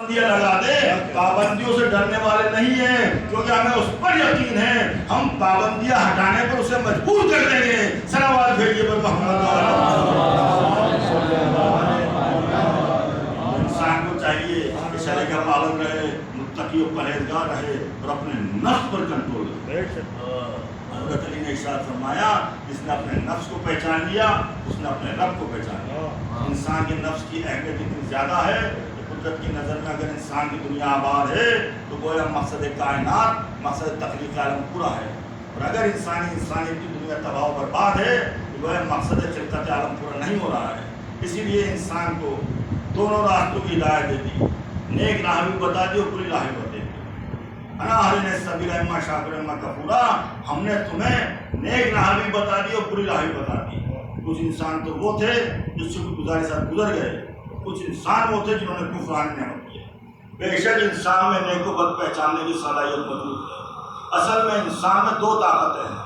پابندیاں لگا دیں، پابندیوں سے ڈرنے والے نہیں ہیں، کیونکہ ہمیں اس پر یقین ہے ہم پابندیاں ہٹانے پر اسے مجبور کر دیں گے۔ صلوات بھیجیے پر محمد۔ انسان کو چاہیے کہ شرع کا پابند رہے، متقی و پرہیزگار رہے اور اپنے نفس پر کنٹرول رکھے۔ حضرت علی نے ارشاد فرمایا جس نے اپنے نفس کو پہچان لیا اس نے اپنے رب کو پہچان لیا۔ انسان کے نفس کی اہمیت اتنی زیادہ ہے کہ قدرت کی نظر میں اگر انسان کی دنیا آباد ہے تو گویا مقصد کائنات، مقصد تخلیق عالم پورا ہے، اور اگر انسانیت کی دنیا تباہ و برباد ہے تو گویا مقصد خلقت عالم پورا نہیں ہو رہا ہے۔ اسی لیے انسان کو دونوں راستوں کی ہدایت دے دی، نیک راہ بھی بتا دی اور بری راہ بھی بتا دی۔ انا ہدینا السبیل اما شاکرا اما کفورا، ہم نے تمہیں نیک راہ بھی بتا دی اور بری راہ بھی بتا دی۔ کچھ انسان تو وہ تھے جو شکر گزاری سے گزر گئے، کچھ انسان وہ تھے جنہوں نے کفران نعمت کیا۔ بے شک انسان میں نیک و بد پہچاننے کی صلاحیت موجود ہے۔ اصل میں انسان میں دو طاقتیں ہیں،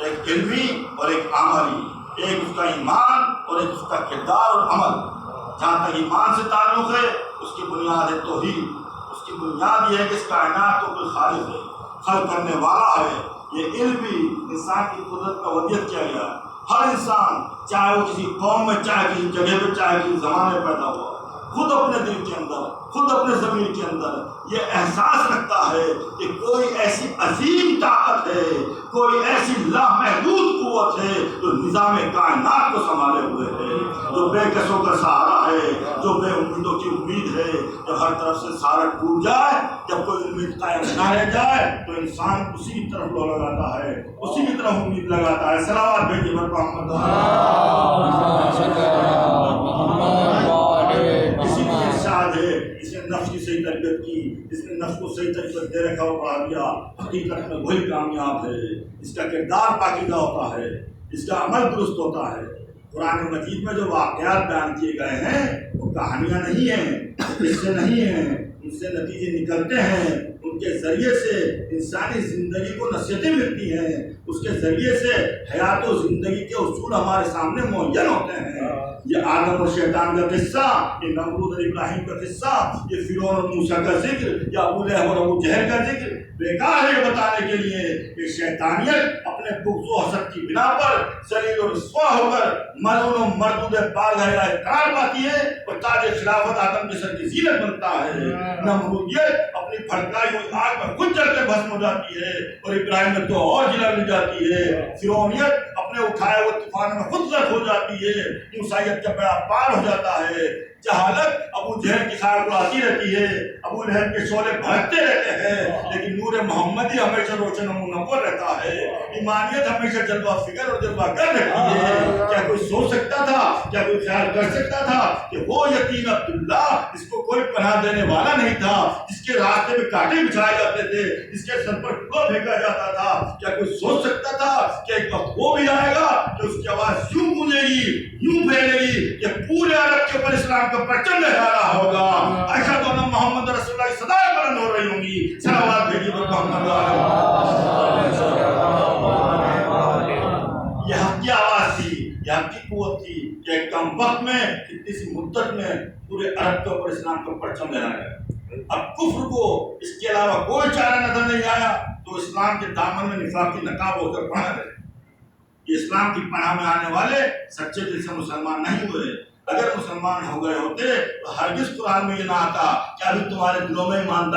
ایک علمی اور ایک عملی، ایک اس کا ایمان اور ایک اس کا کردار اور عمل۔ جہاں تک ایمان سے تعلق ہے اس کی بنیاد ہے توحید، اس کی بنیاد یہ ہے کہ اس کائنات کو کوئی خالق ہے، خلق کرنے والا ہے۔ یہ علم بھی انسان کی قدرت کا ودیت کیا گیا۔ ہر انسان چاہے وہ کسی قوم میں، چاہے کسی جگہ پہ، چاہے کسی زمانے میں پیدا ہوا، خود اپنے دل کے اندر، خود اپنے ضمیر کے اندر یہ احساس رکھتا ہے کہ کوئی ایسی عظیم طاقت ہے، کوئی ایسی لامحدود قوت ہے جو نظام کائنات کو سنبھالے ہوئے ہے، جو بے کسوں کا سہارا ہے، جو بے امیدوں کی امید ہے۔ جب ہر طرف سے سہارا ٹوٹ جائے، جب کوئی امید قائم نہ رہ جائے تو انسان اسی کی طرف لو لگاتا ہے، اسی کی طرف امید لگاتا ہے۔ صلوات بھیجیے پر محمد۔ اسی لیے ارشاد ہے اس نے نفس کی صحیح تربیت کی، اس نے نفس کو صحیح تربیت دے رکھا اور بڑھا دیا، حقیقت میں وہی کامیاب ہے۔ اس کا کردار پاکیزہ ہوتا ہے، اس کا عمل درست ہوتا ہے۔ قرآن مجید میں جو واقعات بیان کیے گئے ہیں وہ کہانیاں نہیں ہیں، قصے نہیں ہیں، ان سے نتیجے نکلتے ہیں، ان کے ذریعے سے انسانی زندگی کو نصیحتیں ملتی ہیں، اس کے ذریعے سے حیات و زندگی کے اصول ہمارے سامنے معین ہوتے ہیں۔ یہ آدم اور شیطان کا قصہ، یہ نمرود اور ابراہیم کا قصہ، یہ فرعون اور موسیٰ کا ذکر، یا ابو لہب اور ابو جہل کا ذکر بیکار ہے یہ بتانے کے لیے کہ شیطانیت اپنے بغض و حسد کی بنا پر ذلیل و رسوا ہو کر ملعون و مردود بارگاہ الہی قرار پاتی ہے اور تاج خلافت آدم کے سر کی زینت بنتا ہے۔ نمرودیت اپنی بھڑکائی ہوئی آگ میں خود جل کے بھسم ہو جاتی ہے اور ابراہیم میں تو اور جلا مل جاتی ہے۔ فرعونیت اپنے اٹھائے ہوئے طوفان میں خود غرق ہو جاتی ہے، موسیٰیت کا بیڑا پار ہو جاتا ہے۔ جہالت ابو جہل کی خاک اڑاتی رہتی ہے، ابو لہب کے شعلے بھڑکتے رہتے ہیں، لیکن نور محمدی ہمیشہ روشن و منور رہتا ہے۔ ایمانیت ہمیشہ جلوہ فکر اور جلوہ گر رہتی ہے۔ کیا کوئی سوچ سکتا تھا، کیا کوئی خیال کر سکتا تھا کہ وہ یتیم عبداللہ جس کو کوئی پناہ دینے والا نہیں تھا، جس کے راستے میں کانٹے بچھائے جاتے تھے، جس کے سر پر ٹکڑا پھینکا جاتا تھا، کیا کوئی سوچ سکتا تھا کہ ایک وقت وہ بھی آئے گا کہ اس کی آواز یوں گونجے گی، یوں پھیلے گی کہ پورے عرب کے اوپر اسلام کا پرچم لہرا رہا ہوگا، اشہد ان محمد رسول اللہ کی صدائیں بلند ہو رہی ہوں گی۔ صلوات بھیجیے پر محمد۔ یہ حق کی آواز تھی، یہ حق کی قوت تھی کہ ایک کم وقت میں، اتنی سی مدت میں پورے عرب کے اوپر اسلام کا پرچم لہرا گیا۔ اب کفر کو اس کے علاوہ کوئی چارہ نظر نہیں آیا تو اسلام کے دامن میں نفاق کی نقاب ہو کر پڑا رہے۔ یہ اسلام کی پناہ میں آنے والے سچے دل سے مسلمان نہیں ہوئے۔ اگر مسلمان ہو گئے ہوتے تو ہرگز قرآن میں یہ نہ آتا کہ ابھی تمہارے دلوں میں ایمان